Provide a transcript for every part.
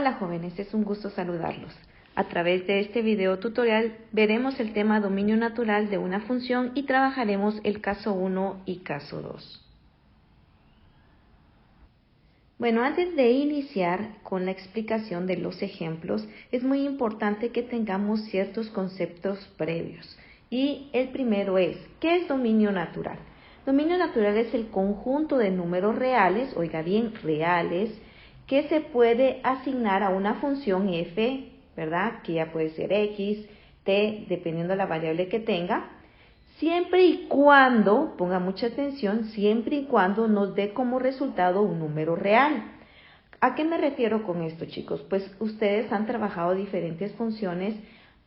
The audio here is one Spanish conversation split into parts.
Hola jóvenes, es un gusto saludarlos. A través de este video tutorial veremos el tema dominio natural de una función y trabajaremos el caso 1 y caso 2. Bueno, antes de iniciar con la explicación de los ejemplos, es muy importante que tengamos ciertos conceptos previos. Y el primero es, ¿qué es dominio natural? Dominio natural es el conjunto de números reales, oiga bien, reales, que se puede asignar a una función f, ¿verdad? Que ya puede ser x, t, dependiendo de la variable que tenga, siempre y cuando, ponga mucha atención, siempre y cuando nos dé como resultado un número real. ¿A qué me refiero con esto, chicos? Pues ustedes han trabajado diferentes funciones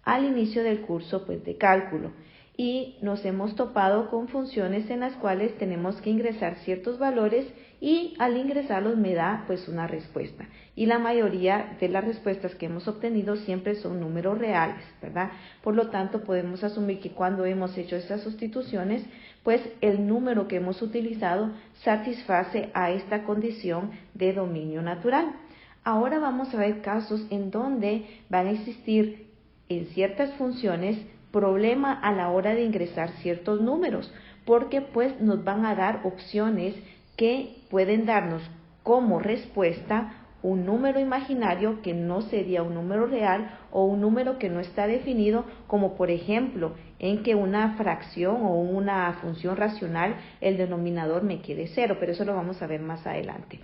al inicio del curso de cálculo y nos hemos topado con funciones en las cuales tenemos que ingresar ciertos valores y al ingresarlos me da una respuesta. Y la mayoría de las respuestas que hemos obtenido siempre son números reales, ¿verdad? Por lo tanto, podemos asumir que cuando hemos hecho estas sustituciones, pues el número que hemos utilizado satisface a esta condición de dominio natural. Ahora vamos a ver casos en donde van a existir en ciertas funciones problema a la hora de ingresar ciertos números, porque pues nos van a dar opciones que pueden darnos como respuesta un número imaginario que no sería un número real o un número que no está definido, como por ejemplo en que una fracción o una función racional el denominador me quede 0, pero eso lo vamos a ver más adelante.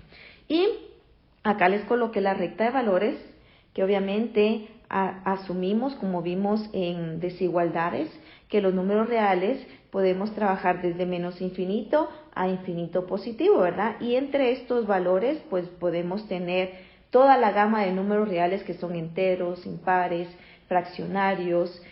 Y acá les coloqué la recta de valores que obviamente asumimos, como vimos en desigualdades, que los números reales podemos trabajar desde menos infinito a infinito positivo, ¿verdad? Y entre estos valores, pues podemos tener toda la gama de números reales que son enteros, impares, fraccionarios,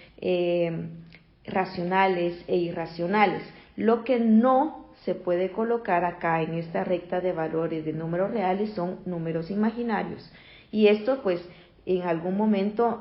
racionales e irracionales. Lo que no se puede colocar acá en esta recta de valores de números reales son números imaginarios. Y esto pues en algún momento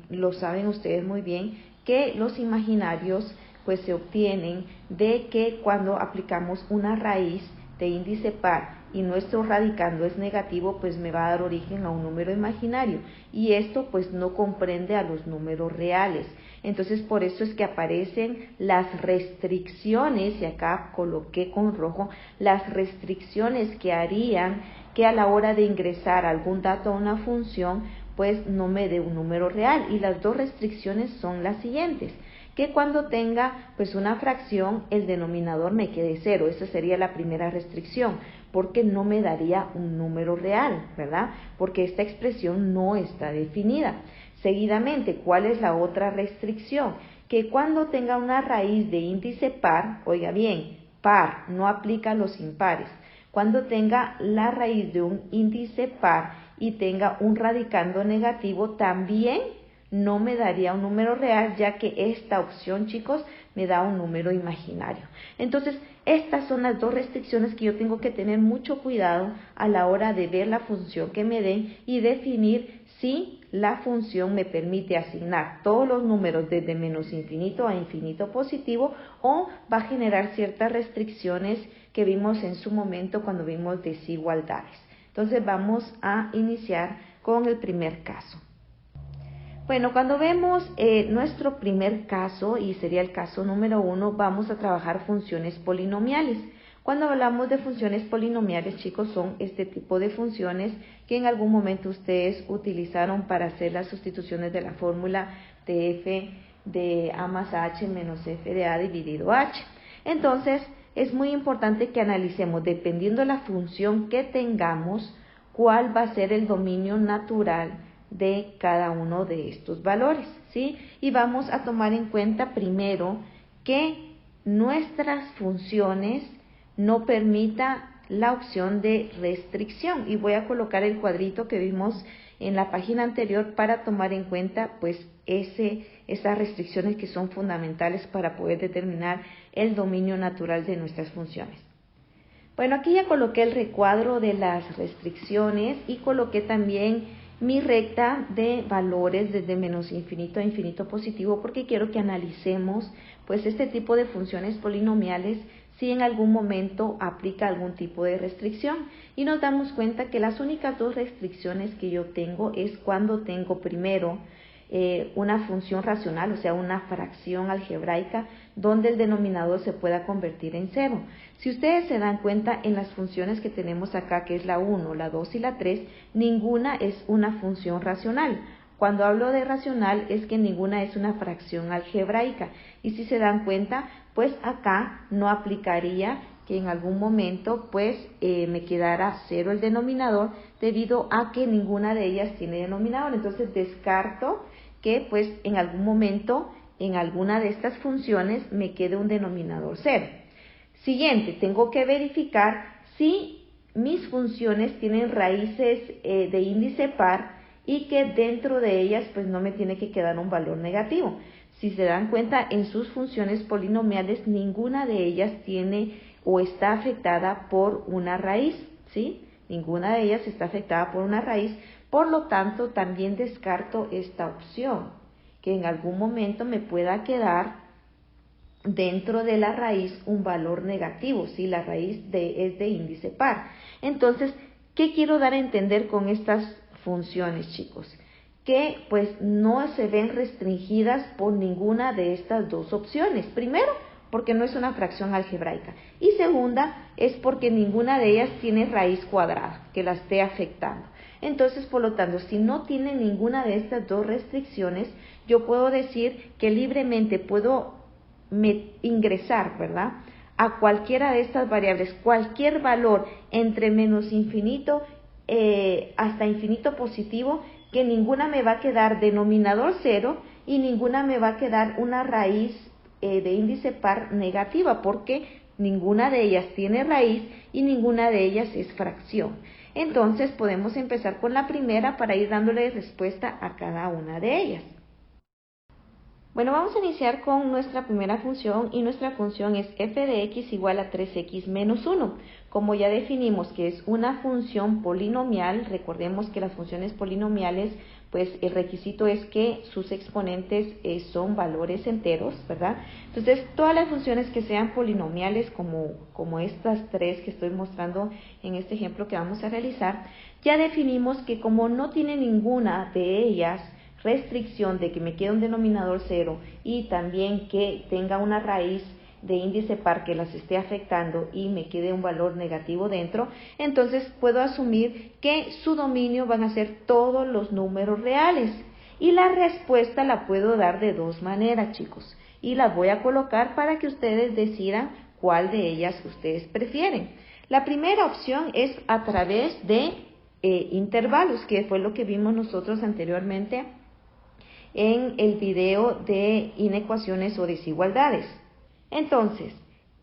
lo saben ustedes muy bien, que los imaginarios pues se obtienen de que cuando aplicamos una raíz de índice par y nuestro radicando es negativo, pues me va a dar origen a un número imaginario y esto pues no comprende a los números reales. Entonces por eso es que aparecen las restricciones, y acá coloqué con rojo, las restricciones que harían que a la hora de ingresar algún dato a una función, pues no me dé un número real. Y las dos restricciones son las siguientes: que cuando tenga pues una fracción, el denominador me quede 0. Esa sería la primera restricción, porque no me daría un número real, ¿verdad? Porque esta expresión no está definida. Seguidamente, ¿cuál es la otra restricción? Que cuando tenga una raíz de índice par, oiga bien, par, no aplica a los impares. Cuando tenga la raíz de un índice par y tenga un radicando negativo, también no me daría un número real, ya que esta opción, chicos, me da un número imaginario. Entonces, estas son las dos restricciones que yo tengo que tener mucho cuidado a la hora de ver la función que me den y definir si la función me permite asignar todos los números desde menos infinito a infinito positivo o va a generar ciertas restricciones que vimos en su momento cuando vimos desigualdades. Entonces vamos a iniciar con el primer caso. Bueno, cuando vemos nuestro primer caso, y sería el caso número 1, vamos a trabajar funciones polinomiales. Cuando hablamos de funciones polinomiales, chicos, son este tipo de funciones que en algún momento ustedes utilizaron para hacer las sustituciones de la fórmula de f de a más h menos f de a dividido h. Entonces, es muy importante que analicemos, dependiendo de la función que tengamos, cuál va a ser el dominio natural de cada uno de estos valores, ¿sí? Y vamos a tomar en cuenta primero que nuestras funciones no permita la opción de restricción, y voy a colocar el cuadrito que vimos en la página anterior para tomar en cuenta pues esas restricciones que son fundamentales para poder determinar el dominio natural de nuestras funciones. Bueno, aquí ya coloqué el recuadro de las restricciones y coloqué también mi recta de valores desde menos infinito a infinito positivo, porque quiero que analicemos pues este tipo de funciones polinomiales si en algún momento aplica algún tipo de restricción. Y nos damos cuenta que las únicas dos restricciones que yo tengo es cuando tengo primero una función racional, o sea, una fracción algebraica, donde el denominador se pueda convertir en cero. Si ustedes se dan cuenta, en las funciones que tenemos acá, que es la 1, la 2 y la 3, ninguna es una función racional. Cuando hablo de racional es que ninguna es una fracción algebraica. Y si se dan cuenta, pues acá no aplicaría que en algún momento pues me quedara cero el denominador, debido a que ninguna de ellas tiene denominador. Entonces descarto que pues en algún momento en alguna de estas funciones me quede un denominador cero. Siguiente, tengo que verificar si mis funciones tienen raíces de índice par y que dentro de ellas pues no me tiene que quedar un valor negativo. Si se dan cuenta, en sus funciones polinomiales ninguna de ellas tiene o está afectada por una raíz, ¿sí? Ninguna de ellas está afectada por una raíz, por lo tanto también descarto esta opción, que en algún momento me pueda quedar dentro de la raíz un valor negativo, si la raíz es de índice par. Entonces, ¿qué quiero dar a entender con estas funciones, chicos? Que pues no se ven restringidas por ninguna de estas dos opciones. Primero, porque no es una fracción algebraica. Y segunda, es porque ninguna de ellas tiene raíz cuadrada que la esté afectando. Entonces, por lo tanto, si no tiene ninguna de estas dos restricciones, yo puedo decir que libremente puedo ingresar, ¿verdad?, a cualquiera de estas variables, cualquier valor entre menos infinito hasta infinito positivo, que ninguna me va a quedar denominador cero y ninguna me va a quedar una raíz de índice par negativa, porque ninguna de ellas tiene raíz y ninguna de ellas es fracción. Entonces podemos empezar con la primera para ir dándole respuesta a cada una de ellas. Bueno, vamos a iniciar con nuestra primera función, y nuestra función es f de x igual a 3x menos 1. Como ya definimos que es una función polinomial, recordemos que las funciones polinomiales, pues el requisito es que sus exponentes son valores enteros, ¿verdad? Entonces, todas las funciones que sean polinomiales, como estas tres que estoy mostrando en este ejemplo que vamos a realizar, ya definimos que como no tiene ninguna de ellas restricción de que me quede un denominador cero y también que tenga una raíz de índice par que las esté afectando y me quede un valor negativo dentro, entonces puedo asumir que su dominio van a ser todos los números reales. Y la respuesta la puedo dar de dos maneras, chicos, y las voy a colocar para que ustedes decidan cuál de ellas ustedes prefieren. La primera opción es a través de intervalos, que fue lo que vimos nosotros anteriormente en el video de inecuaciones o desigualdades. Entonces,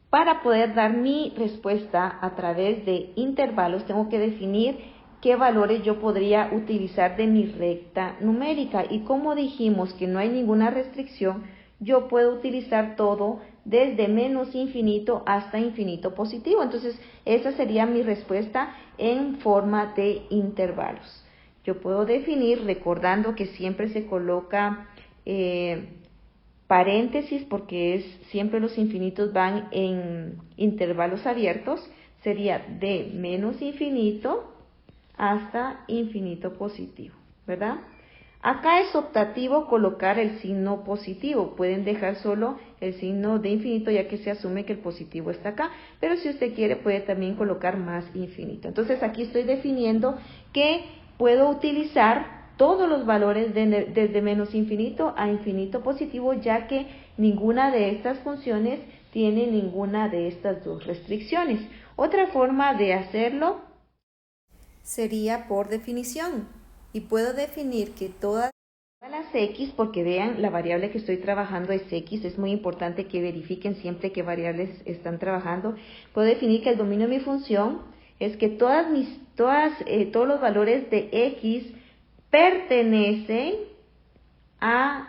para poder dar mi respuesta a través de intervalos, tengo que definir qué valores yo podría utilizar de mi recta numérica. Y como dijimos que no hay ninguna restricción, yo puedo utilizar todo desde menos infinito hasta infinito positivo. Entonces, esa sería mi respuesta en forma de intervalos. Yo puedo definir, recordando que siempre se coloca paréntesis, porque siempre los infinitos van en intervalos abiertos, sería de menos infinito hasta infinito positivo, ¿verdad? Acá es optativo colocar el signo positivo, pueden dejar solo el signo de infinito ya que se asume que el positivo está acá, pero si usted quiere puede también colocar más infinito. Entonces aquí estoy definiendo que puedo utilizar todos los valores desde menos infinito a infinito positivo, ya que ninguna de estas funciones tiene ninguna de estas dos restricciones. Otra forma de hacerlo sería por definición, y puedo definir que todas las x, porque vean, la variable que estoy trabajando es x, es muy importante que verifiquen siempre qué variables están trabajando. Puedo definir que el dominio de mi función es que todos los valores de x pertenecen a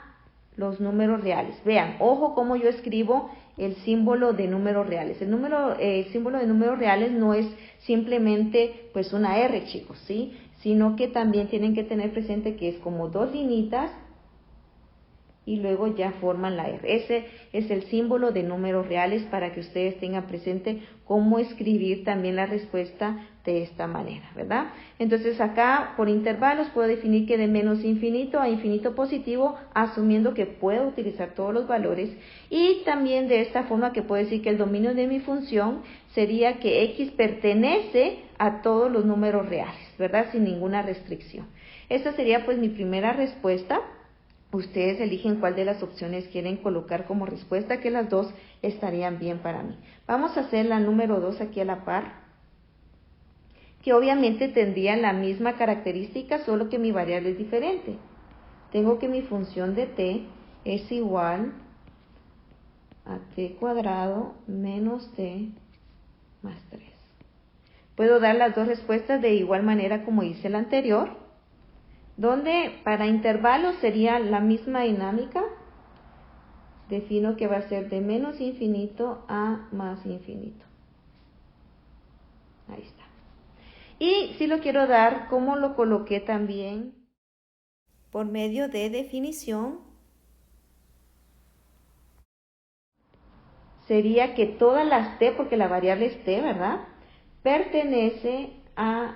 los números reales. Vean, ojo cómo yo escribo el símbolo de números reales. El símbolo de números reales no es simplemente pues una R, chicos, ¿sí? Sino que también tienen que tener presente que es como dos linitas y luego ya forman la R. Ese es el símbolo de números reales para que ustedes tengan presente cómo escribir también la respuesta de esta manera, ¿verdad? Entonces acá por intervalos puedo definir que de menos infinito a infinito positivo, asumiendo que puedo utilizar todos los valores, y también de esta forma que puedo decir que el dominio de mi función sería que X pertenece a todos los números reales, ¿verdad? Sin ninguna restricción. Esta sería pues mi primera respuesta. Ustedes eligen cuál de las opciones quieren colocar como respuesta, que las dos estarían bien para mí. Vamos a hacer la número 2 aquí a la par, que obviamente tendría la misma característica, solo que mi variable es diferente. Tengo que mi función de t es igual a t cuadrado menos t más 3. Puedo dar las dos respuestas de igual manera como hice la anterior, donde para intervalos sería la misma dinámica. Defino que va a ser de menos infinito a más infinito. Ahí está. Y si lo quiero dar, como lo coloqué también por medio de definición, sería que todas las t, porque la variable es t, ¿verdad?, pertenece a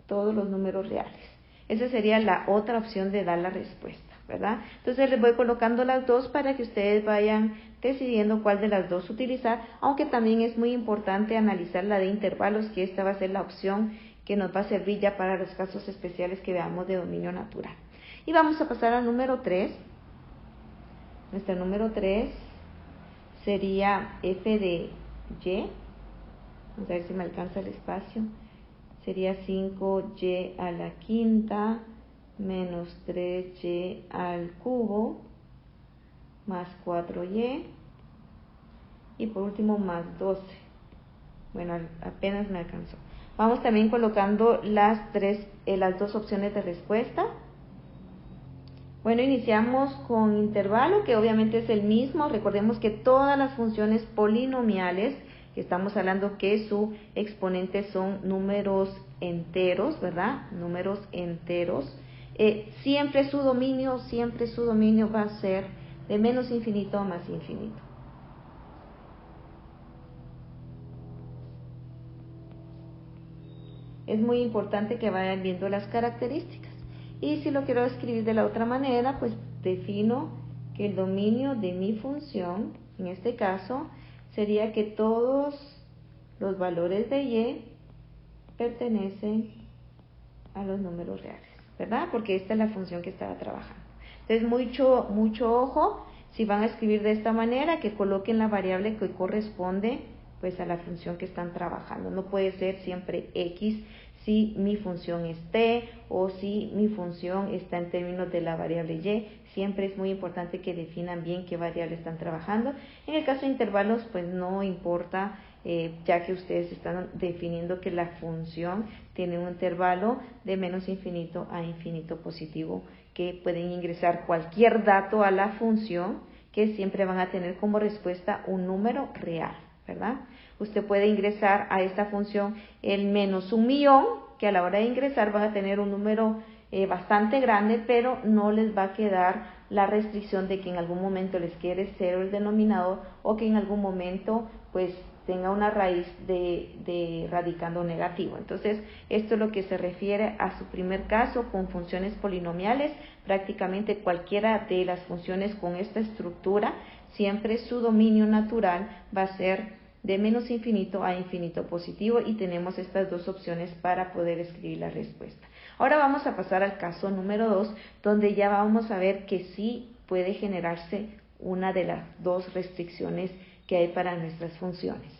todos los números reales. Esa sería la otra opción de dar la respuesta, ¿verdad? Entonces les voy colocando las dos para que ustedes vayan decidiendo cuál de las dos utilizar, aunque también es muy importante analizar la de intervalos, que esta va a ser la opción que nos va a servir ya para los casos especiales que veamos de dominio natural. Y vamos a pasar al número 3. Nuestro número 3 sería f de y. Vamos a ver si me alcanza el espacio. Sería 5y a la quinta menos 3y al cubo más 4y y por último más 12. Bueno, apenas me alcanzó. Vamos también colocando las dos opciones de respuesta. Bueno, iniciamos con intervalo, que obviamente es el mismo. Recordemos que todas las funciones polinomiales, que estamos hablando que su exponente son números enteros, ¿verdad? Números enteros. Siempre su dominio va a ser de menos infinito a más infinito. Es muy importante que vayan viendo las características. Y si lo quiero escribir de la otra manera, pues defino que el dominio de mi función, en este caso, sería que todos los valores de y pertenecen a los números reales, ¿verdad? Porque esta es la función que estaba trabajando. Entonces, mucho ojo, si van a escribir de esta manera, que coloquen la variable que corresponde pues a la función que están trabajando. No puede ser siempre x si mi función es t o si mi función está en términos de la variable y. Siempre es muy importante que definan bien qué variable están trabajando. En el caso de intervalos, pues no importa, ya que ustedes están definiendo que la función tiene un intervalo de menos infinito a infinito positivo, que pueden ingresar cualquier dato a la función, que siempre van a tener como respuesta un número real, ¿verdad? Usted puede ingresar a esta función el menos 1.000.000, que a la hora de ingresar van a tener un número bastante grande, pero no les va a quedar la restricción de que en algún momento les quede 0 el denominador, o que en algún momento pues tenga una raíz de radicando negativo. Entonces, esto es lo que se refiere a su primer caso con funciones polinomiales. Prácticamente cualquiera de las funciones con esta estructura, siempre su dominio natural va a ser de menos infinito a infinito positivo, y tenemos estas dos opciones para poder escribir la respuesta. Ahora vamos a pasar al caso número 2, donde ya vamos a ver que sí puede generarse una de las dos restricciones que hay para nuestras funciones.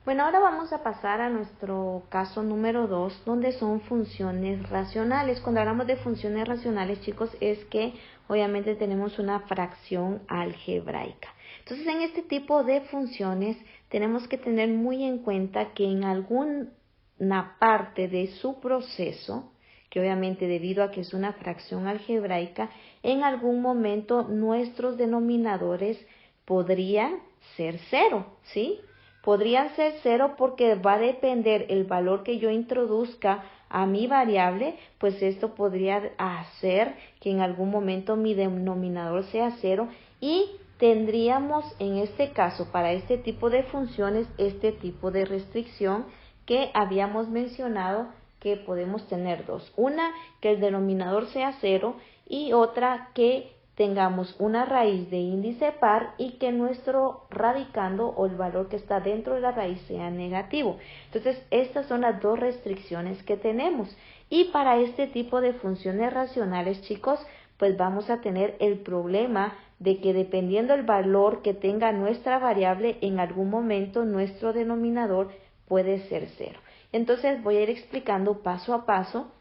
Bueno, ahora vamos a pasar a nuestro caso número 2, donde son funciones racionales. Cuando hablamos de funciones racionales, chicos, es que obviamente tenemos una fracción algebraica. Entonces, en este tipo de funciones tenemos que tener muy en cuenta que en alguna parte de su proceso, que obviamente debido a que es una fracción algebraica, en algún momento nuestros denominadores podrían ser 0, ¿sí? Podrían ser 0 porque va a depender el valor que yo introduzca a mi variable, pues esto podría hacer que en algún momento mi denominador sea 0 y tendríamos en este caso para este tipo de funciones este tipo de restricción que habíamos mencionado que podemos tener dos. Una, que el denominador sea 0 y otra que tengamos una raíz de índice par y que nuestro radicando o el valor que está dentro de la raíz sea negativo. Entonces, estas son las dos restricciones que tenemos. Y para este tipo de funciones racionales, chicos, pues vamos a tener el problema de que dependiendo del valor que tenga nuestra variable, en algún momento nuestro denominador puede ser 0. Entonces, voy a ir explicando paso a paso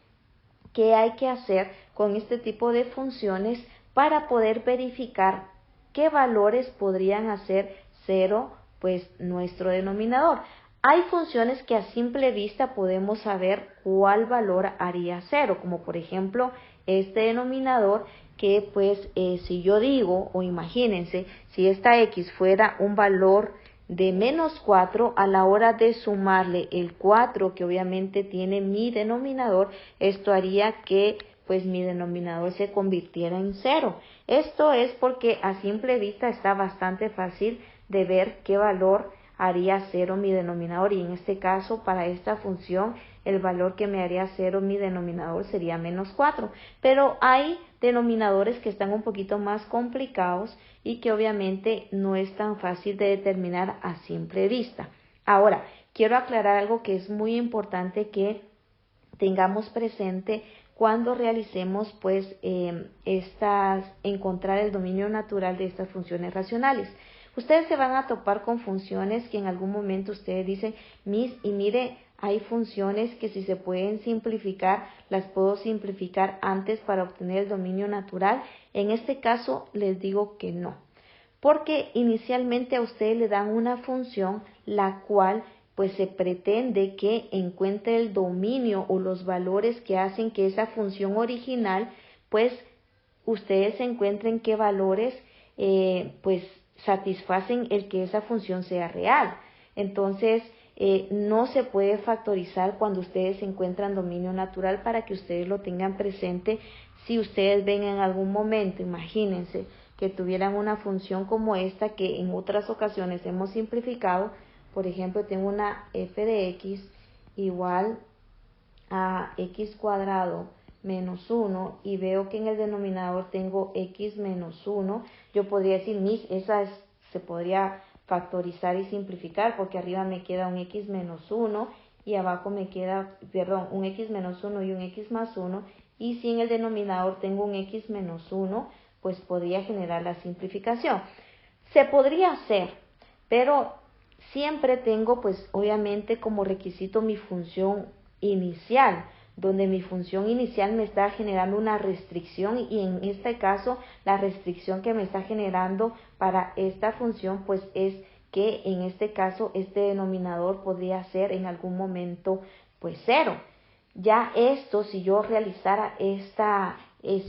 qué hay que hacer con este tipo de funciones para poder verificar qué valores podrían hacer 0 pues nuestro denominador. Hay funciones que a simple vista podemos saber cuál valor haría 0, como por ejemplo este denominador que pues si yo digo o imagínense si esta x fuera un valor de menos 4 a la hora de sumarle el 4 que obviamente tiene mi denominador, esto haría que pues mi denominador se convirtiera en 0. Esto es porque a simple vista está bastante fácil de ver qué valor haría 0 mi denominador y en este caso para esta función el valor que me haría 0 mi denominador sería menos 4. Pero hay denominadores que están un poquito más complicados y que obviamente no es tan fácil de determinar a simple vista. Ahora, quiero aclarar algo que es muy importante que tengamos presente cuando realicemos pues encontrar el dominio natural de estas funciones racionales. Ustedes se van a topar con funciones que en algún momento ustedes dicen, Miss, y mire, hay funciones que si se pueden simplificar, las puedo simplificar antes para obtener el dominio natural. En este caso les digo que no, porque inicialmente a ustedes le dan una función la cual pues se pretende que encuentre el dominio o los valores que hacen que esa función original pues ustedes encuentren qué valores pues satisfacen el que esa función sea real. Entonces, no se puede factorizar cuando ustedes encuentran dominio natural para que ustedes lo tengan presente. Si ustedes ven en algún momento, imagínense que tuvieran una función como esta que en otras ocasiones hemos simplificado. Por ejemplo, tengo una f de x igual a x cuadrado menos 1 y veo que en el denominador tengo x menos 1, yo podría decir, esa se podría factorizar y simplificar porque arriba me queda un x menos 1 y abajo me queda, un x menos 1 y un x más 1, y si en el denominador tengo un x menos 1, pues podría generar la simplificación. Se podría hacer, pero siempre tengo pues obviamente como requisito mi función inicial, donde mi función inicial me está generando una restricción y en este caso la restricción que me está generando para esta función pues es que en este caso este denominador podría ser en algún momento pues 0. Ya esto, si yo realizara esta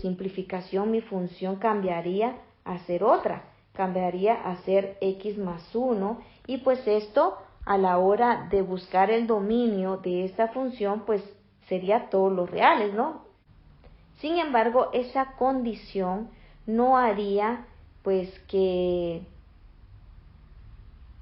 simplificación, mi función cambiaría a ser otra, cambiaría a ser x más 1 y pues esto a la hora de buscar el dominio de esta función pues sería todos los reales, ¿no? Sin embargo, esa condición no haría pues que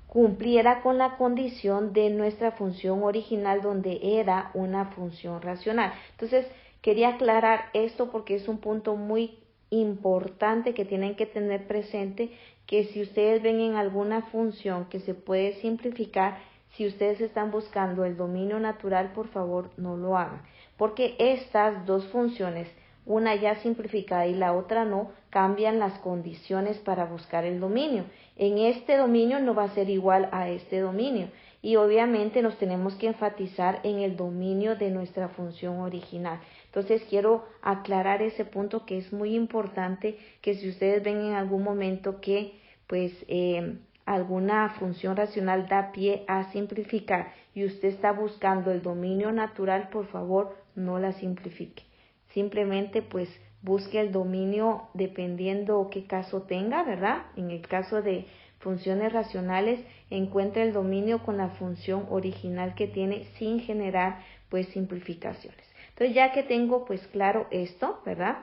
cumpliera con la condición de nuestra función original donde era una función racional. Entonces, quería aclarar esto porque es un punto muy importante que tienen que tener presente, que si ustedes ven en alguna función que se puede simplificar, si ustedes están buscando el dominio natural, por favor no lo hagan, porque estas dos funciones, una ya simplificada y la otra no, cambian las condiciones para buscar el dominio. En este dominio no va a ser igual a este dominio y obviamente nos tenemos que enfatizar en el dominio de nuestra función original. Entonces quiero aclarar ese punto que es muy importante, que si ustedes ven en algún momento que pues alguna función racional da pie a simplificar y usted está buscando el dominio natural, por favor no la simplifique. Simplemente pues busque el dominio dependiendo qué caso tenga, ¿verdad? En el caso de funciones racionales, encuentre el dominio con la función original que tiene sin generar pues simplificaciones. Entonces ya que tengo pues claro esto, ¿verdad?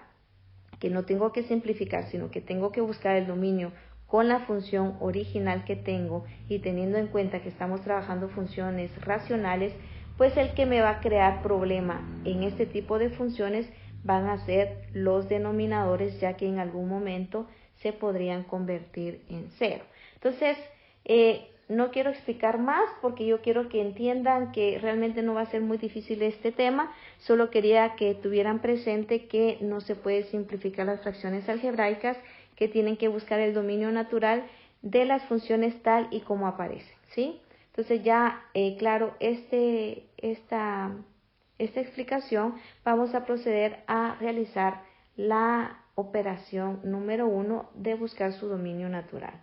Que no tengo que simplificar, sino que tengo que buscar el dominio con la función original que tengo y teniendo en cuenta que estamos trabajando funciones racionales, pues el que me va a crear problema en este tipo de funciones van a ser los denominadores, ya que en algún momento se podrían convertir en cero. Entonces, no quiero explicar más porque yo quiero que entiendan que realmente no va a ser muy difícil este tema, solo quería que tuvieran presente que no se puede simplificar las fracciones algebraicas, que tienen que buscar el dominio natural de las funciones tal y como aparecen, ¿sí? Entonces ya, claro, esta explicación, vamos a proceder a realizar la operación número 1 de buscar su dominio natural.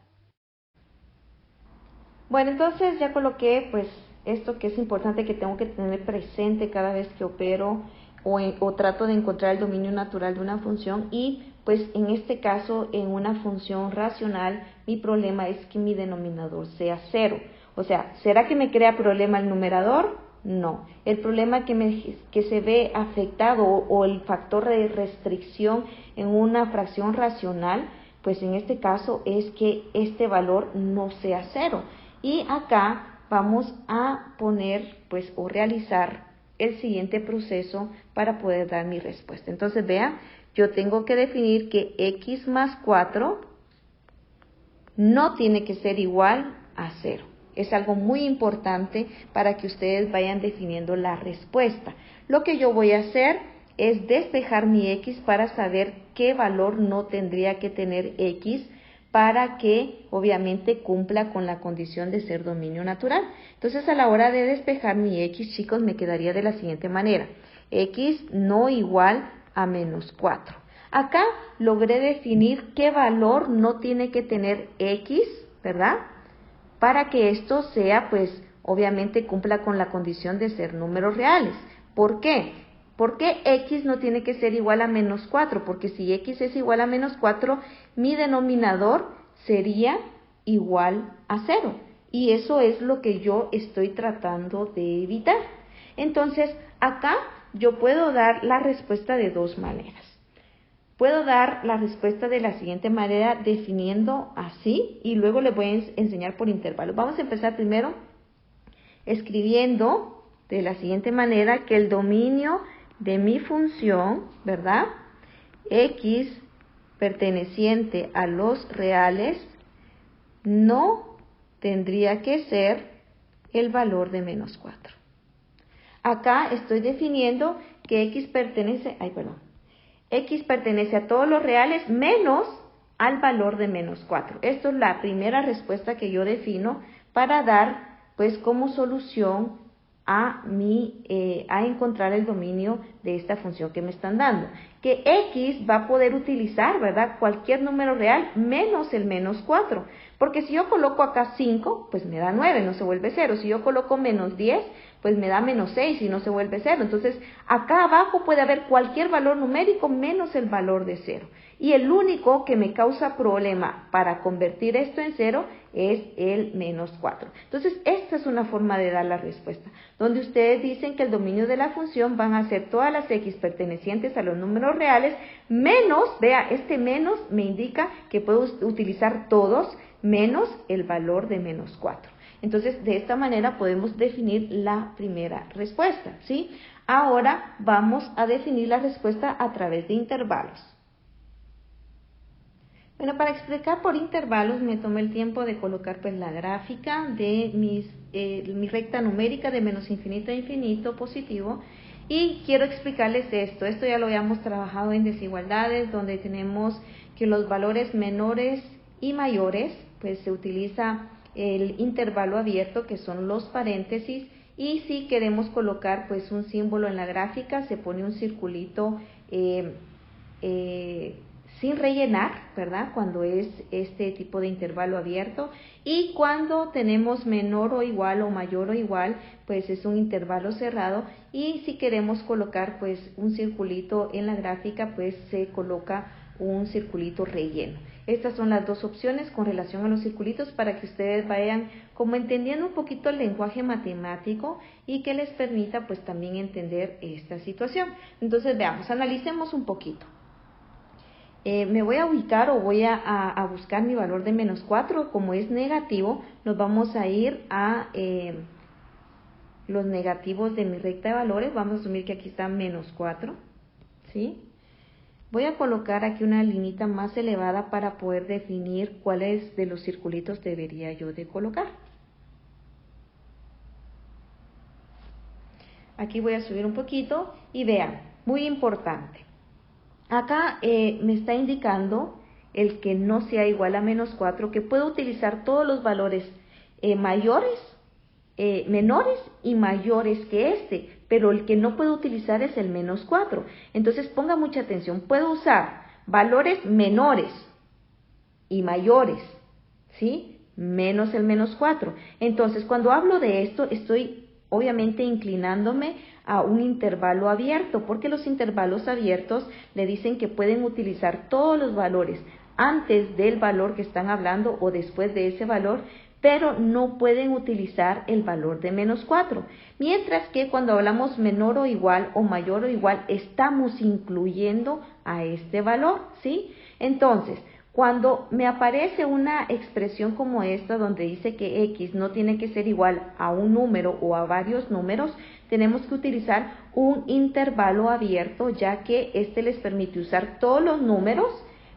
Bueno, entonces ya coloqué pues esto que es importante que tengo que tener presente cada vez que opero o trato de encontrar el dominio natural de una función y pues en este caso en una función racional mi problema es que mi denominador sea cero. O sea, ¿será que me crea problema el numerador? No. El problema que se ve afectado o el factor de restricción en una fracción racional, pues en este caso es que este valor no sea cero. Y acá vamos a poner pues o realizar el siguiente proceso para poder dar mi respuesta. Entonces vean, yo tengo que definir que x más 4 no tiene que ser igual a 0. Es algo muy importante para que ustedes vayan definiendo la respuesta. Lo que yo voy a hacer es despejar mi x para saber qué valor no tendría que tener x para que obviamente cumpla con la condición de ser dominio natural. Entonces a la hora de despejar mi x, chicos, me quedaría de la siguiente manera. X no igual a menos 4. Acá logré definir qué valor no tiene que tener x, ¿verdad? Para que esto sea, pues, obviamente cumpla con la condición de ser números reales. ¿Por qué? ¿Por qué x no tiene que ser igual a menos 4? Porque si x es igual a menos 4, mi denominador sería igual a 0. Y eso es lo que yo estoy tratando de evitar. Entonces, acá yo puedo dar la respuesta de dos maneras. Puedo dar la respuesta de la siguiente manera definiendo así y luego les voy a enseñar por intervalos. Vamos a empezar primero escribiendo de la siguiente manera que el dominio de mi función, ¿verdad? X perteneciente a los reales no tendría que ser el valor de menos 4. Acá estoy definiendo que X pertenece a todos los reales menos al valor de menos 4. Esto es la primera respuesta que yo defino para dar pues como solución a encontrar el dominio de esta función que me están dando. Que X va a poder utilizar, ¿verdad? Cualquier número real menos el menos 4. Porque si yo coloco acá 5, pues me da 9, no se vuelve 0. Si yo coloco menos 10, pues me da menos 6 y no se vuelve 0. Entonces, acá abajo puede haber cualquier valor numérico menos el valor de 0. Y el único que me causa problema para convertir esto en 0 es el menos 4. Entonces, esta es una forma de dar la respuesta, donde ustedes dicen que el dominio de la función van a ser todas las x pertenecientes a los números reales, menos, vea, este menos me indica que puedo utilizar todos, menos el valor de menos 4. Entonces, de esta manera podemos definir la primera respuesta, ¿sí? Ahora vamos a definir la respuesta a través de intervalos. Bueno, para explicar por intervalos me tomé el tiempo de colocar pues la gráfica de mi recta numérica de menos infinito a infinito positivo y quiero explicarles esto. Esto ya lo habíamos trabajado en desigualdades donde tenemos que los valores menores y mayores pues se utiliza el intervalo abierto que son los paréntesis y si queremos colocar pues un símbolo en la gráfica se pone un circulito sin rellenar, ¿verdad? Cuando es este tipo de intervalo abierto, y cuando tenemos menor o igual o mayor o igual, pues es un intervalo cerrado, y si queremos colocar pues un circulito en la gráfica, pues se coloca un circulito relleno. Estas son las dos opciones con relación a los circulitos para que ustedes vayan como entendiendo un poquito el lenguaje matemático y que les permita pues también entender esta situación. Entonces veamos, analicemos un poquito. Me voy a ubicar o voy a buscar mi valor de menos 4, como es negativo, nos vamos a ir a los negativos de mi recta de valores, vamos a asumir que aquí está menos 4, ¿sí? Voy a colocar aquí una linita más elevada para poder definir cuáles de los circulitos debería yo de colocar. Aquí voy a subir un poquito y vean, muy importante. Acá me está indicando el que no sea igual a menos 4, que puedo utilizar todos los valores menores y mayores que este, pero el que no puedo utilizar es el menos 4. Entonces ponga mucha atención, puedo usar valores menores y mayores, ¿sí? Menos el menos 4. Entonces cuando hablo de esto estoy obviamente inclinándome a un intervalo abierto, porque los intervalos abiertos le dicen que pueden utilizar todos los valores antes del valor que están hablando o después de ese valor, pero no pueden utilizar el valor de menos 4. Mientras que cuando hablamos menor o igual o mayor o igual, estamos incluyendo a este valor, ¿sí? Entonces, cuando me aparece una expresión como esta donde dice que x no tiene que ser igual a un número o a varios números, tenemos que utilizar un intervalo abierto, ya que este les permite usar todos los números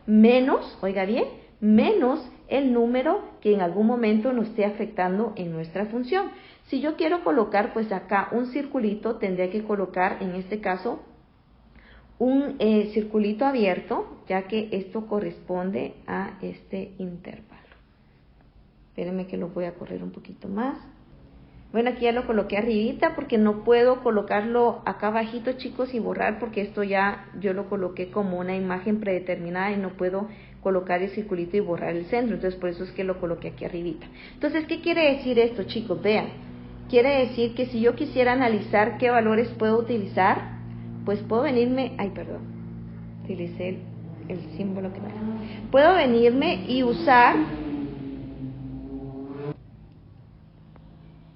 menos, oiga bien, menos el número que en algún momento nos esté afectando en nuestra función. Si yo quiero colocar pues acá un circulito, tendría que colocar en este caso un circulito abierto, ya que esto corresponde a este intervalo. Espérenme que lo voy a correr un poquito más. Bueno, aquí ya lo coloqué arribita porque no puedo colocarlo acá abajito, chicos, y borrar, porque esto ya yo lo coloqué como una imagen predeterminada y no puedo colocar el circulito y borrar el centro. Entonces por eso es que lo coloqué aquí arribita. Entonces, ¿qué quiere decir esto, chicos? Vean, quiere decir que si yo quisiera analizar qué valores puedo utilizar, pues puedo venirme, utilicé el símbolo que no era. Puedo venirme y usar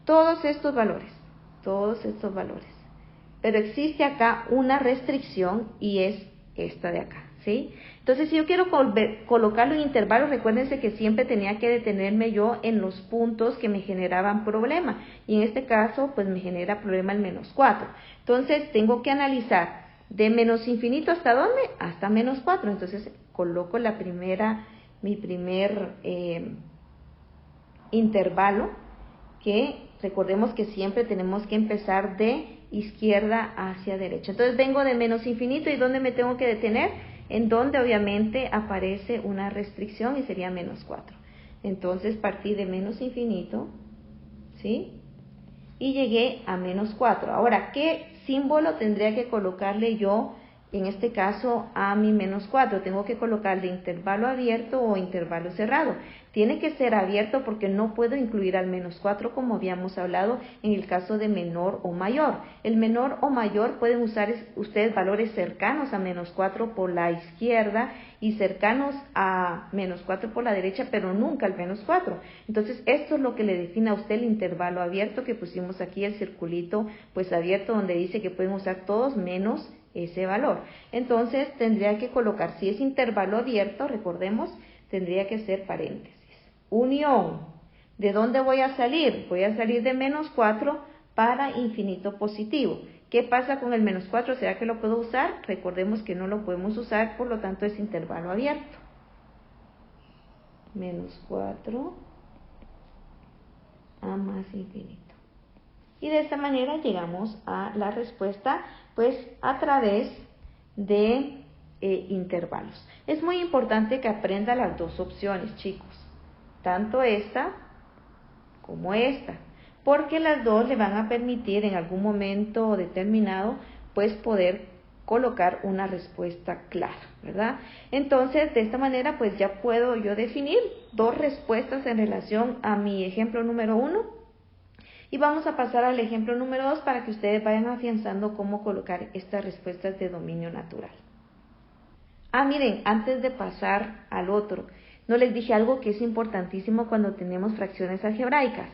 todos estos valores, pero existe acá una restricción y es esta de acá, ¿sí? Entonces, si yo quiero colocarlo en intervalos, recuérdense que siempre tenía que detenerme yo en los puntos que me generaban problema, y en este caso, pues me genera problema el menos 4. Entonces, tengo que analizar de menos infinito hasta dónde, hasta menos 4. Entonces, coloco mi primer intervalo, que recordemos que siempre tenemos que empezar de izquierda hacia derecha. Entonces vengo de menos infinito, ¿y dónde me tengo que detener? En donde obviamente aparece una restricción y sería menos 4. Entonces partí de menos infinito, ¿sí? Y llegué a menos 4. Ahora, ¿qué símbolo tendría que colocarle yo en este caso a mi menos 4? Tengo que colocarle intervalo abierto o intervalo cerrado. Tiene que ser abierto porque no puedo incluir al menos 4 como habíamos hablado en el caso de menor o mayor. El menor o mayor pueden usar ustedes valores cercanos a menos 4 por la izquierda y cercanos a menos 4 por la derecha, pero nunca al menos 4. Entonces esto es lo que le define a usted el intervalo abierto, que pusimos aquí el circulito pues abierto donde dice que pueden usar todos menos ese valor. Entonces tendría que colocar, si es intervalo abierto, recordemos, tendría que ser paréntesis. Unión. ¿De dónde voy a salir? Voy a salir de menos 4 para infinito positivo. ¿Qué pasa con el menos 4? ¿Será que lo puedo usar? Recordemos que no lo podemos usar, por lo tanto es intervalo abierto. Menos 4 a más infinito. Y de esta manera llegamos a la respuesta, pues a través de intervalos. Es muy importante que aprenda las dos opciones, chicos, tanto esta como esta, porque las dos le van a permitir en algún momento determinado, pues poder colocar una respuesta clara, ¿verdad? Entonces, de esta manera, pues ya puedo yo definir dos respuestas en relación a mi ejemplo número 1. Y vamos a pasar al ejemplo número 2 para que ustedes vayan afianzando cómo colocar estas respuestas de dominio natural. Miren, antes de pasar al otro, no les dije algo que es importantísimo cuando tenemos fracciones algebraicas.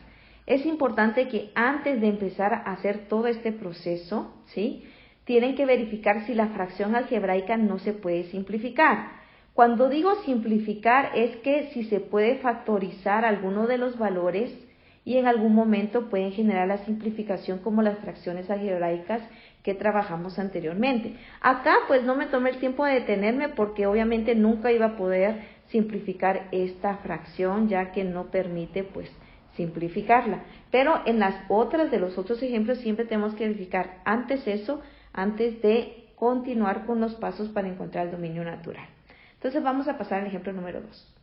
Es importante que antes de empezar a hacer todo este proceso, ¿sí?, tienen que verificar si la fracción algebraica no se puede simplificar. Cuando digo simplificar es que si se puede factorizar alguno de los valores y en algún momento pueden generar la simplificación como las fracciones algebraicas que trabajamos anteriormente. Acá pues no me tomé el tiempo de detenerme porque obviamente nunca iba a poder simplificar esta fracción ya que no permite pues simplificarla. Pero en las otras de los otros ejemplos siempre tenemos que verificar antes eso, antes de continuar con los pasos para encontrar el dominio natural. Entonces vamos a pasar al ejemplo número 2.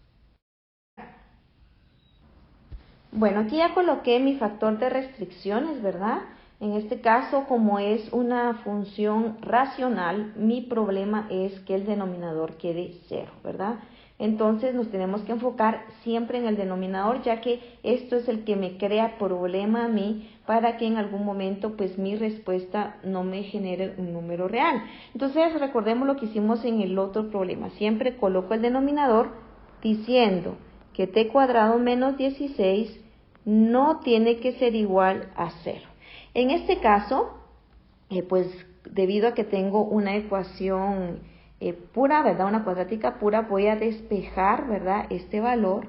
Bueno, aquí ya coloqué mi factor de restricciones, ¿verdad? En este caso, como es una función racional, mi problema es que el denominador quede 0, ¿verdad? Entonces nos tenemos que enfocar siempre en el denominador, ya que esto es el que me crea problema a mí para que en algún momento pues mi respuesta no me genere un número real. Entonces recordemos lo que hicimos en el otro problema. Siempre coloco el denominador diciendo que t cuadrado menos 16 no tiene que ser igual a 0. En este caso, pues debido a que tengo una ecuación pura, ¿verdad? Una cuadrática pura, voy a despejar, ¿verdad?, este valor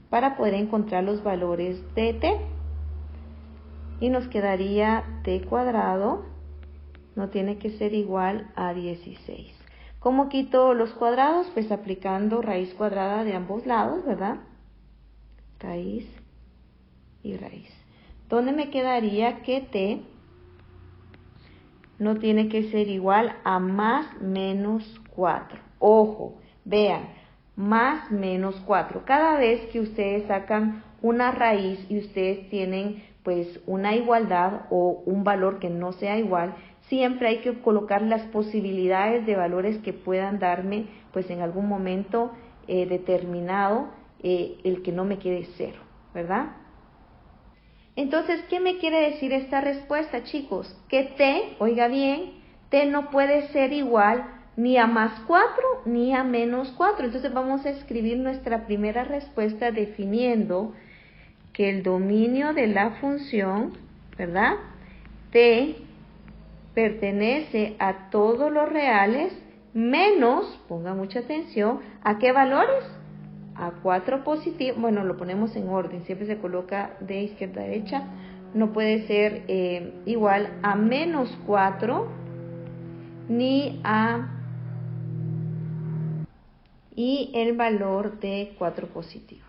para poder encontrar los valores de t. Y nos quedaría t cuadrado no tiene que ser igual a 16. ¿Cómo quito los cuadrados? Pues aplicando raíz cuadrada de ambos lados, ¿verdad? Raíz y raíz. ¿Dónde me quedaría que t no tiene que ser igual a más menos 4? Ojo, vean, más menos 4. Cada vez que ustedes sacan una raíz y ustedes tienen pues una igualdad o un valor que no sea igual, siempre hay que colocar las posibilidades de valores que puedan darme pues en algún momento determinado el que no me quede 0, ¿verdad? Entonces, ¿qué me quiere decir esta respuesta, chicos? Que t, oiga bien, t no puede ser igual ni a más 4 ni a menos 4. Entonces vamos a escribir nuestra primera respuesta definiendo que el dominio de la función, ¿verdad?, t pertenece a todos los reales menos, ponga mucha atención, ¿a qué valores? A 4 positivo, bueno, lo ponemos en orden, siempre se coloca de izquierda a derecha, no puede ser igual a menos 4 ni a y el valor de 4 positivo.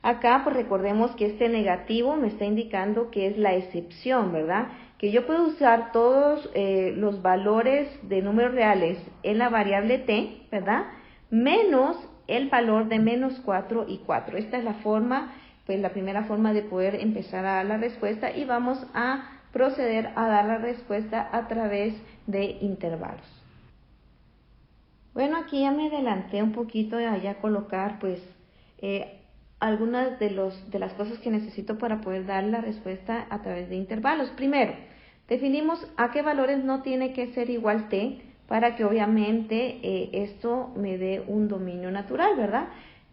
Acá pues recordemos que este negativo me está indicando que es la excepción, ¿verdad? Que yo puedo usar todos los valores de números reales en la variable t, ¿verdad?, menos el valor de menos 4 y 4. Esta es la forma, pues la primera forma de poder empezar a dar la respuesta y vamos a proceder a dar la respuesta a través de intervalos. Bueno, aquí ya me adelanté un poquito a colocar pues algunas de las cosas que necesito para poder dar la respuesta a través de intervalos. Primero, definimos a qué valores no tiene que ser igual t para que obviamente esto me dé un dominio natural, ¿verdad?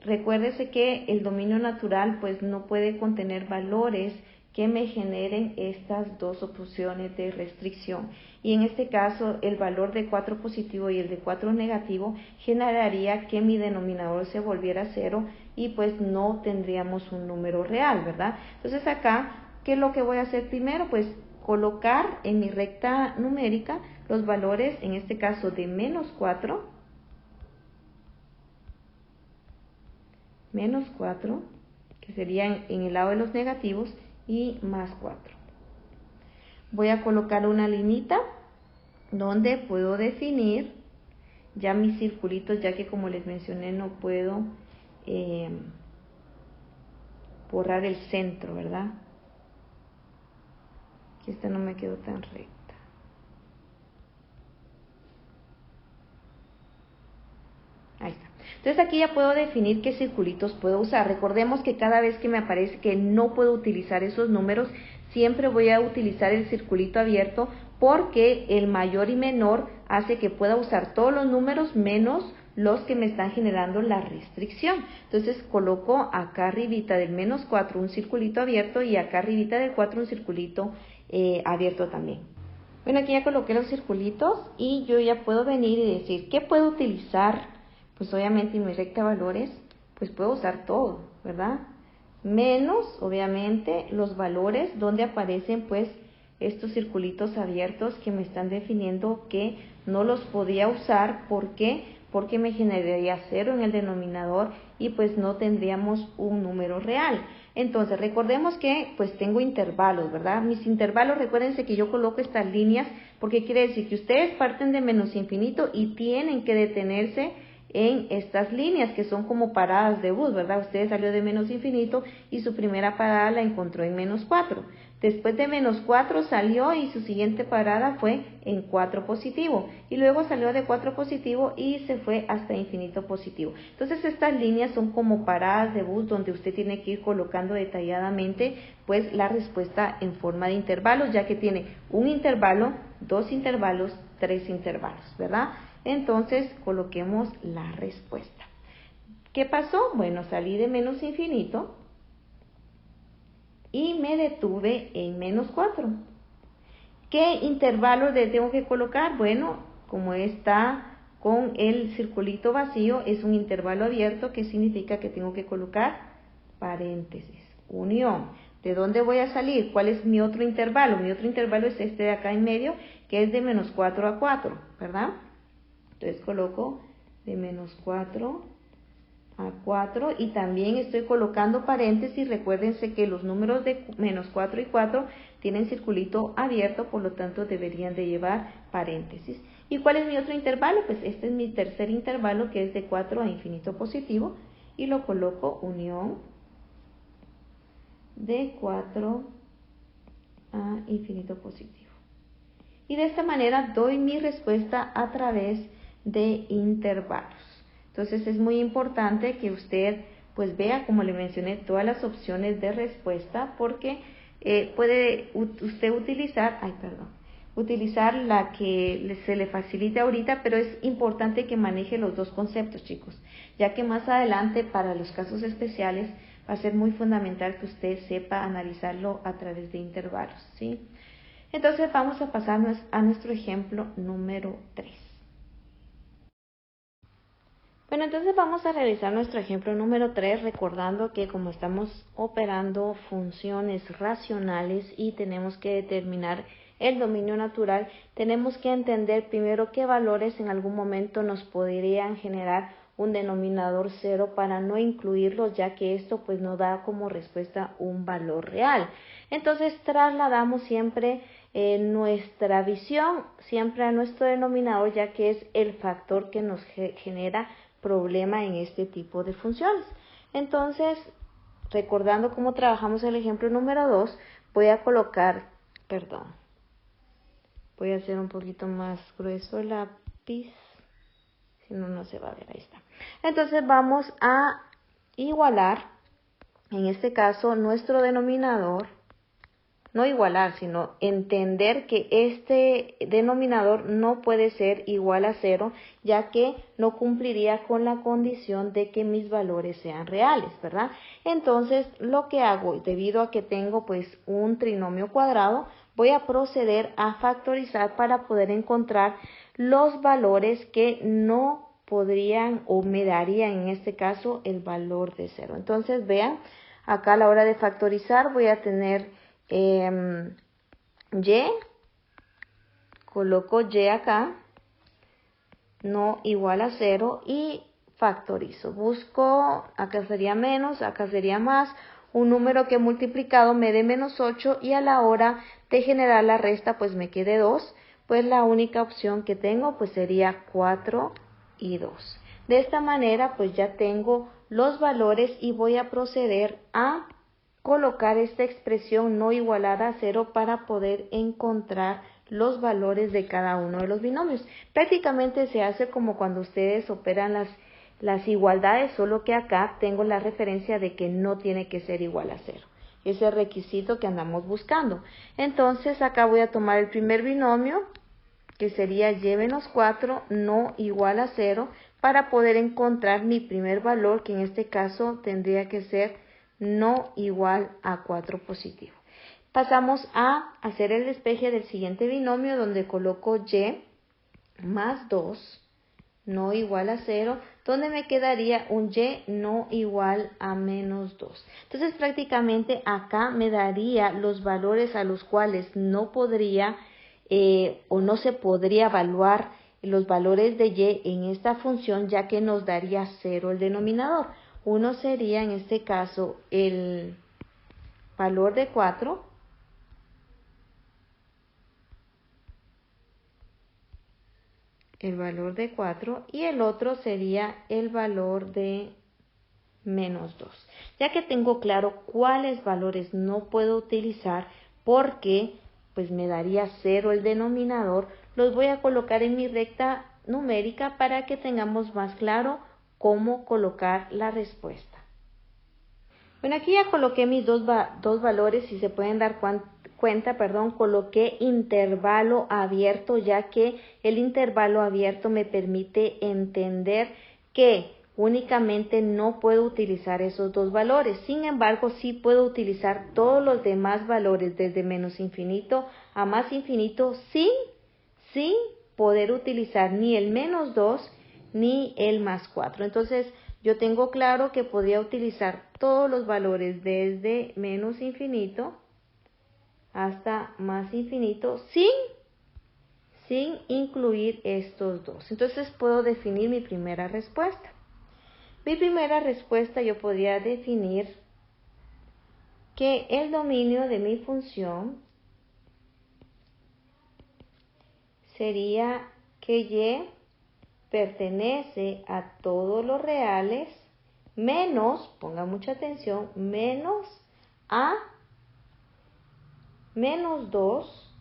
Recuérdese que el dominio natural pues no puede contener valores que me generen estas dos opciones de restricción. Y en este caso, el valor de 4 positivo y el de 4 negativo generaría que mi denominador se volviera 0 y pues no tendríamos un número real, ¿verdad? Entonces acá, ¿qué es lo que voy a hacer primero? Pues colocar en mi recta numérica los valores, en este caso de menos 4, que serían en el lado de los negativos, y más 4. Voy a colocar una linita donde puedo definir ya mis circulitos, ya que como les mencioné no puedo borrar el centro, ¿verdad? Que esta no me quedó tan recta. Entonces aquí ya puedo definir qué circulitos puedo usar. Recordemos que cada vez que me aparece que no puedo utilizar esos números, siempre voy a utilizar el circulito abierto porque el mayor y menor hace que pueda usar todos los números menos los que me están generando la restricción. Entonces coloco acá arribita del -4 un circulito abierto y acá arribita del 4 un circulito abierto también. Bueno, aquí ya coloqué los circulitos y yo ya puedo venir y decir, ¿qué puedo utilizar? Pues obviamente en mi recta de valores, pues puedo usar todo, ¿verdad? Menos, obviamente, los valores donde aparecen pues estos circulitos abiertos que me están definiendo que no los podía usar. ¿Por qué? Porque me generaría 0 en el denominador y pues no tendríamos un número real. Entonces recordemos que pues tengo intervalos, ¿verdad? Mis intervalos, recuérdense que yo coloco estas líneas porque quiere decir que ustedes parten de menos infinito y tienen que detenerse en estas líneas que son como paradas de bus, ¿verdad? Usted salió de menos infinito y su primera parada la encontró en -4. Después de -4 salió y su siguiente parada fue en 4 positivo. Y luego salió de 4 positivo y se fue hasta infinito positivo. Entonces estas líneas son como paradas de bus donde usted tiene que ir colocando detalladamente pues la respuesta en forma de intervalos, ya que tiene un intervalo, 2 intervalos, 3 intervalos, ¿verdad? Entonces coloquemos la respuesta. ¿Qué pasó? Bueno, salí de menos infinito y me detuve en -4. ¿Qué intervalo le tengo que colocar? Bueno, como está con el circulito vacío, es un intervalo abierto, que significa que tengo que colocar paréntesis, unión. ¿De dónde voy a salir? ¿Cuál es mi otro intervalo? Mi otro intervalo es este de acá en medio, que es de -4 a 4, ¿verdad? Entonces coloco de -4 a 4 y también estoy colocando paréntesis. Recuérdense que los números de -4 y 4 tienen circulito abierto, por lo tanto deberían de llevar paréntesis. ¿Y cuál es mi otro intervalo? Pues este es mi tercer intervalo, que es de 4 a infinito positivo, y lo coloco unión de 4 a infinito positivo. Y de esta manera doy mi respuesta a través de intervalos. Entonces es muy importante que usted pues vea, como le mencioné, todas las opciones de respuesta, porque puede usted utilizar la que se le facilite ahorita, pero es importante que maneje los dos conceptos, chicos, ya que más adelante para los casos especiales va a ser muy fundamental que usted sepa analizarlo a través de intervalos, ¿sí? Entonces vamos a pasar a nuestro ejemplo número 3. Bueno, entonces vamos a realizar nuestro ejemplo número 3, recordando que como estamos operando funciones racionales y tenemos que determinar el dominio natural, tenemos que entender primero qué valores en algún momento nos podrían generar un denominador 0 para no incluirlos, ya que esto pues nos da como respuesta un valor real. Entonces trasladamos siempre nuestra visión siempre a nuestro denominador, ya que es el factor que nos genera problema en este tipo de funciones. Entonces, recordando cómo trabajamos el ejemplo número 2, voy a voy a hacer un poquito más grueso el lápiz, si no, no se va a ver, ahí está. Entonces vamos a igualar, en este caso, nuestro denominador. No igualar, sino entender que este denominador no puede ser igual a 0, ya que no cumpliría con la condición de que mis valores sean reales, ¿verdad? Entonces, lo que hago, debido a que tengo pues un trinomio cuadrado, voy a proceder a factorizar para poder encontrar los valores que no podrían o me darían en este caso el valor de 0. Entonces, vean, acá a la hora de factorizar voy a tener y, coloco y acá, no igual a 0 y factorizo. Busco, acá sería menos, acá sería más, un número que multiplicado me dé -8 y a la hora de generar la resta pues me quede 2, pues la única opción que tengo pues sería 4 y 2. De esta manera pues ya tengo los valores y voy a proceder a colocar esta expresión no igualada a 0 para poder encontrar los valores de cada uno de los binomios. Prácticamente se hace como cuando ustedes operan las igualdades, solo que acá tengo la referencia de que no tiene que ser igual a 0. Ese requisito que andamos buscando. Entonces acá voy a tomar el primer binomio, que sería y menos 4 no igual a 0, para poder encontrar mi primer valor, que en este caso tendría que ser no igual a 4 positivo. Pasamos a hacer el despeje del siguiente binomio, donde coloco y más 2 no igual a 0, donde me quedaría un y no igual a menos 2. Entonces prácticamente acá me daría los valores a los cuales no podría o no se podría evaluar los valores de y en esta función, ya que nos daría 0 el denominador. Uno sería en este caso el valor de 4, y el otro sería el valor de menos 2. Ya que tengo claro cuáles valores no puedo utilizar porque pues me daría 0 el denominador, los voy a colocar en mi recta numérica para que tengamos más claro cómo colocar la respuesta. Bueno, aquí ya coloqué mis dos valores, si se pueden dar cuenta, coloqué intervalo abierto, ya que el intervalo abierto me permite entender que únicamente no puedo utilizar esos dos valores. Sin embargo, sí puedo utilizar todos los demás valores desde menos infinito a más infinito sin poder utilizar ni el menos 2 ni el más 4. Entonces, yo tengo claro que podría utilizar todos los valores desde menos infinito hasta más infinito sin incluir estos dos. Entonces puedo definir mi primera respuesta. Mi primera respuesta yo podría definir que el dominio de mi función sería que y pertenece a todos los reales menos, ponga mucha atención, menos a menos 2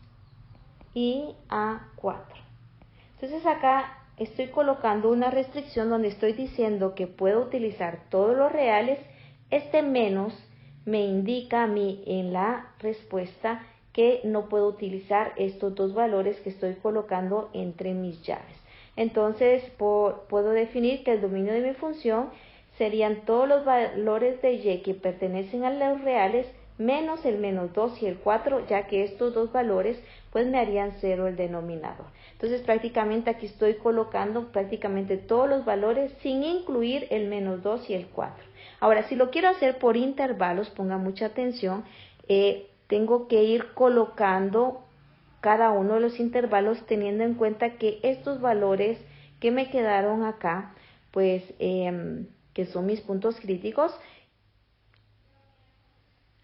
y a 4. Entonces acá estoy colocando una restricción donde estoy diciendo que puedo utilizar todos los reales. Este menos me indica a mí en la respuesta que no puedo utilizar estos dos valores que estoy colocando entre mis llaves. Entonces puedo definir que el dominio de mi función serían todos los valores de y que pertenecen a los reales menos el menos 2 y el 4, ya que estos dos valores pues me harían 0 el denominador. Entonces prácticamente aquí estoy colocando prácticamente todos los valores sin incluir el menos 2 y el 4. Ahora, si lo quiero hacer por intervalos, ponga mucha atención, tengo que ir colocando cada uno de los intervalos teniendo en cuenta que estos valores que me quedaron acá, pues que son mis puntos críticos,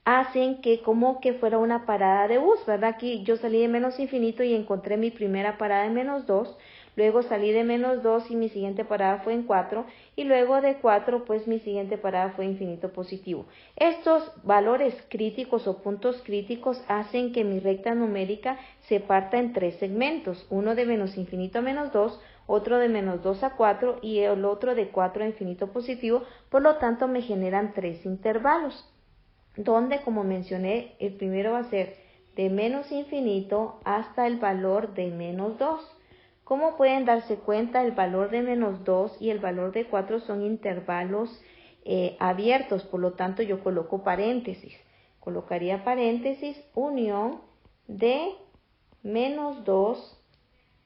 hacen que como que fuera una parada de bus, ¿verdad? Aquí yo salí de menos infinito y encontré mi primera parada en menos 2, luego salí de menos 2 y mi siguiente parada fue en 4, y luego de 4 pues mi siguiente parada fue infinito positivo. Estos valores críticos o puntos críticos hacen que mi recta numérica se parta en tres segmentos, uno de menos infinito a menos 2, otro de menos 2 a 4 y el otro de 4 a infinito positivo, por lo tanto me generan tres intervalos, donde, como mencioné, el primero va a ser de menos infinito hasta el valor de menos 2. Como pueden darse cuenta, el valor de menos 2 y el valor de 4 son intervalos abiertos, por lo tanto yo coloco paréntesis. Colocaría paréntesis, unión de menos 2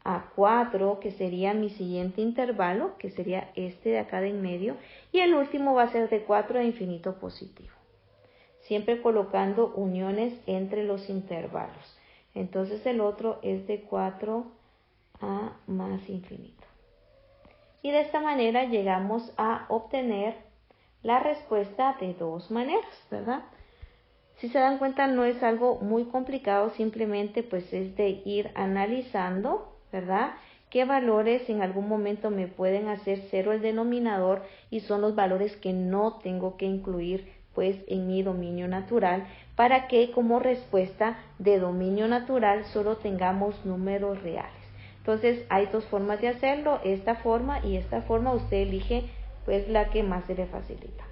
a 4, que sería mi siguiente intervalo, que sería este de acá de en medio, y el último va a ser de 4 a infinito positivo, siempre colocando uniones entre los intervalos. Entonces el otro es de 4 a más infinito. Y de esta manera llegamos a obtener la respuesta de dos maneras, ¿verdad? Si se dan cuenta, no es algo muy complicado, simplemente pues es de ir analizando, ¿verdad?, qué valores en algún momento me pueden hacer 0 el denominador y son los valores que no tengo que incluir pues en mi dominio natural, para que como respuesta de dominio natural solo tengamos números reales. Entonces hay dos formas de hacerlo, esta forma y esta forma. Usted elige pues la que más se le facilita.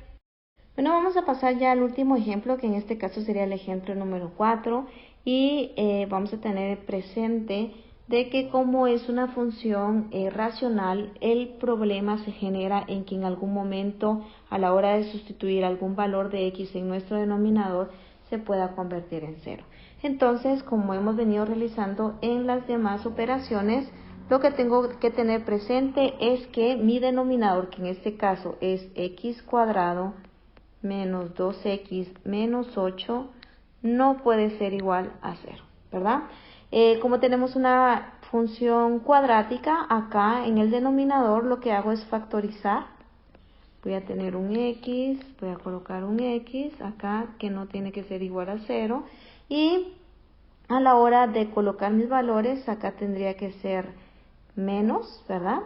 Bueno, vamos a pasar ya al último ejemplo, que en este caso sería el ejemplo número 4, y vamos a tener presente de que como es una función racional, el problema se genera en que en algún momento a la hora de sustituir algún valor de x en nuestro denominador se pueda convertir en 0. Entonces, como hemos venido realizando en las demás operaciones, lo que tengo que tener presente es que mi denominador, que en este caso es x cuadrado menos 2x menos 8, no puede ser igual a 0, ¿verdad? Como tenemos una función cuadrática, acá en el denominador lo que hago es factorizar. Voy a tener un x, voy a colocar un x acá que no tiene que ser igual a 0. Y a la hora de colocar mis valores, acá tendría que ser menos, ¿verdad?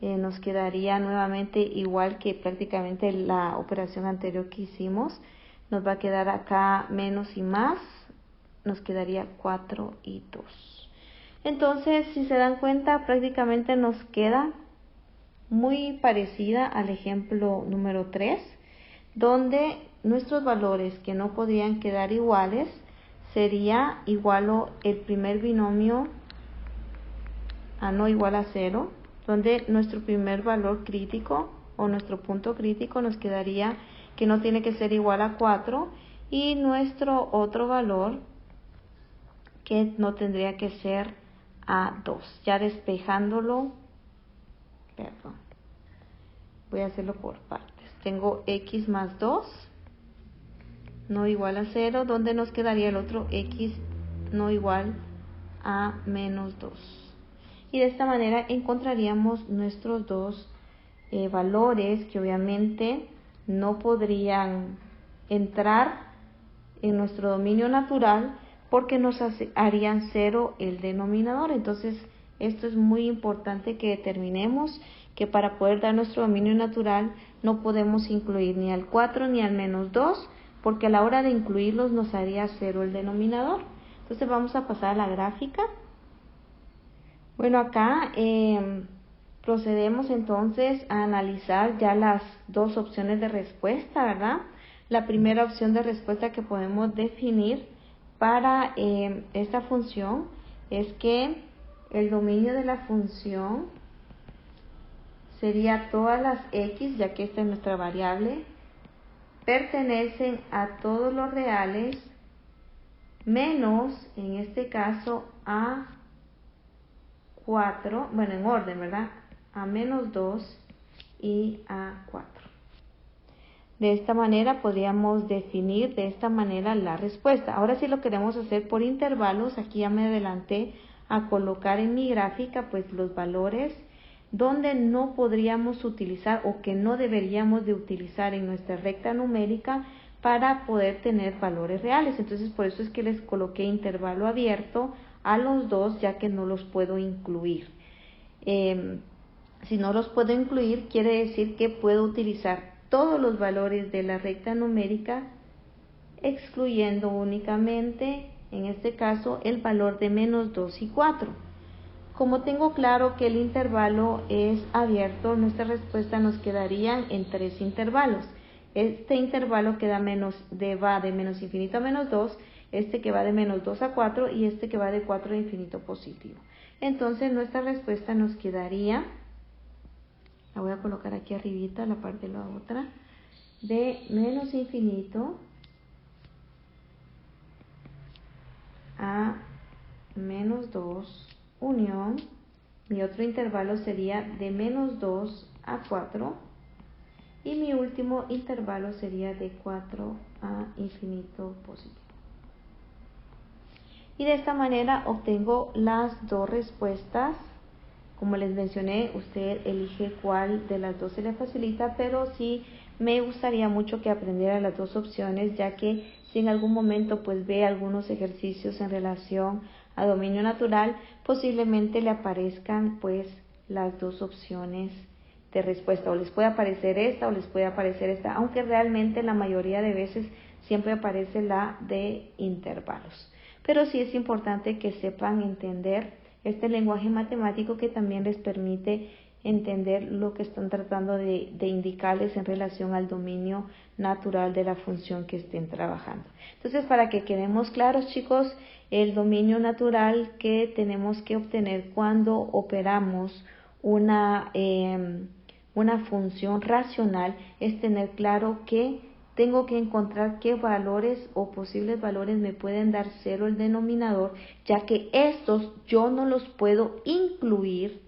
Nos quedaría nuevamente igual que prácticamente la operación anterior que hicimos. Nos va a quedar acá menos y más, nos quedaría 4 y 2. Entonces, si se dan cuenta, prácticamente nos queda muy parecida al ejemplo número 3, donde nuestros valores que no podrían quedar iguales sería igual o el primer binomio a no igual a 0, donde nuestro primer valor crítico o nuestro punto crítico nos quedaría que no tiene que ser igual a 4, y nuestro otro valor que no tendría que ser a 2. Ya despejándolo, perdón, voy a hacerlo por partes. Tengo x más 2 no igual a 0, donde nos quedaría el otro x no igual a menos 2. Y de esta manera encontraríamos nuestros dos valores que obviamente no podrían entrar en nuestro dominio natural porque nos harían 0 el denominador. Entonces, esto es muy importante que determinemos que para poder dar nuestro dominio natural no podemos incluir ni al 4 ni al menos 2, porque a la hora de incluirlos nos haría 0 el denominador. Entonces, vamos a pasar a la gráfica. Bueno, acá procedemos entonces a analizar ya las dos opciones de respuesta, ¿verdad? La primera opción de respuesta que podemos definir para esta función es que el dominio de la función sería todas las x, ya que esta es nuestra variable, pertenecen a todos los reales menos, en este caso, a 4, bueno, en orden, ¿verdad? A menos 2 y a 4. De esta manera podríamos definir de esta manera la respuesta. Ahora si lo queremos hacer por intervalos, aquí ya me adelanté a colocar en mi gráfica pues los valores donde no podríamos utilizar o que no deberíamos de utilizar en nuestra recta numérica para poder tener valores reales. Entonces por eso es que les coloqué intervalo abierto a los dos, ya que no los puedo incluir. Si no los puedo incluir, quiere decir que puedo utilizar todos los valores de la recta numérica, excluyendo únicamente, en este caso, el valor de menos 2 y 4. Como tengo claro que el intervalo es abierto, nuestra respuesta nos quedaría en 3 intervalos. Este intervalo que va de menos infinito a menos 2, este que va de menos 2 a 4 y este que va de 4 a infinito positivo. Entonces nuestra respuesta nos quedaría, la voy a colocar aquí arribita, la parte de la otra, de menos infinito a menos 2 unión, mi otro intervalo sería de menos 2 a 4 y mi último intervalo sería de 4 a infinito positivo. Y de esta manera obtengo las dos respuestas. Como les mencioné, usted elige cuál de las dos se le facilita, pero sí me gustaría mucho que aprendiera las dos opciones, ya que si en algún momento pues ve algunos ejercicios en relación a dominio natural, posiblemente le aparezcan pues las dos opciones de respuesta, o les puede aparecer esta o les puede aparecer esta, aunque realmente la mayoría de veces siempre aparece la de intervalos. Pero sí es importante que sepan entender este lenguaje matemático que también les permite entender lo que están tratando de indicarles en relación al dominio natural de la función que estén trabajando. Entonces, para que quedemos claros, chicos, el dominio natural que tenemos que obtener cuando operamos una función racional es tener claro que tengo que encontrar qué valores o posibles valores me pueden dar cero el denominador, ya que estos yo no los puedo incluir,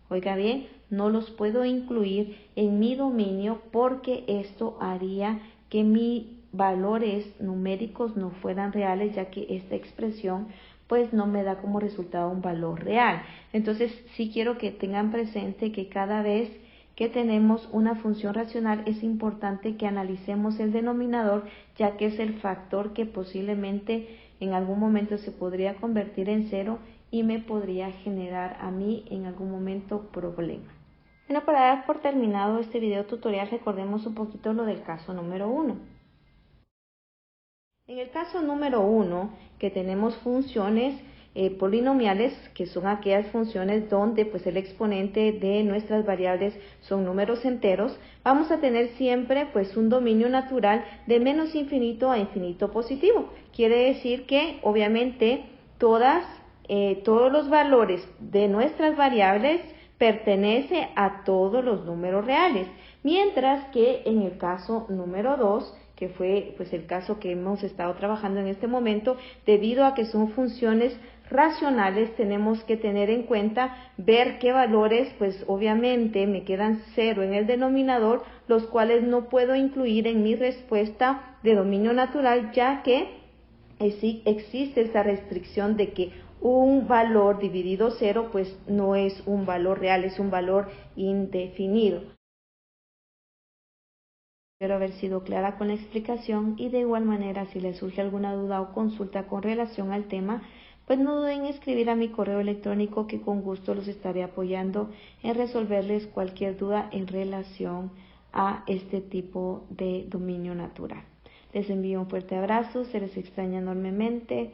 oiga bien, no los puedo incluir en mi dominio porque esto haría que mis valores numéricos no fueran reales, ya que esta expresión pues no me da como resultado un valor real. Entonces sí quiero que tengan presente que cada vez que tenemos una función racional es importante que analicemos el denominador, ya que es el factor que posiblemente en algún momento se podría convertir en cero y me podría generar a mí en algún momento problema. Bueno, para dar por terminado este video tutorial, recordemos un poquito lo del caso número 1. En el caso número 1, que tenemos funciones polinomiales, que son aquellas funciones donde pues el exponente de nuestras variables son números enteros, vamos a tener siempre pues un dominio natural de menos infinito a infinito positivo. Quiere decir que obviamente todos los valores de nuestras variables pertenece a todos los números reales, mientras que en el caso número 2, que fue pues el caso que hemos estado trabajando en este momento, debido a que son funciones racionales, tenemos que tener en cuenta ver qué valores pues obviamente me quedan cero en el denominador, los cuales no puedo incluir en mi respuesta de dominio natural, ya que existe esa restricción de que un valor dividido cero pues no es un valor real, es un valor indefinido. Espero haber sido clara con la explicación y de igual manera si les surge alguna duda o consulta con relación al tema, pues no duden en escribir a mi correo electrónico, que con gusto los estaré apoyando en resolverles cualquier duda en relación a este tipo de dominio natural. Les envío un fuerte abrazo, se les extraña enormemente,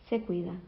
se cuidan.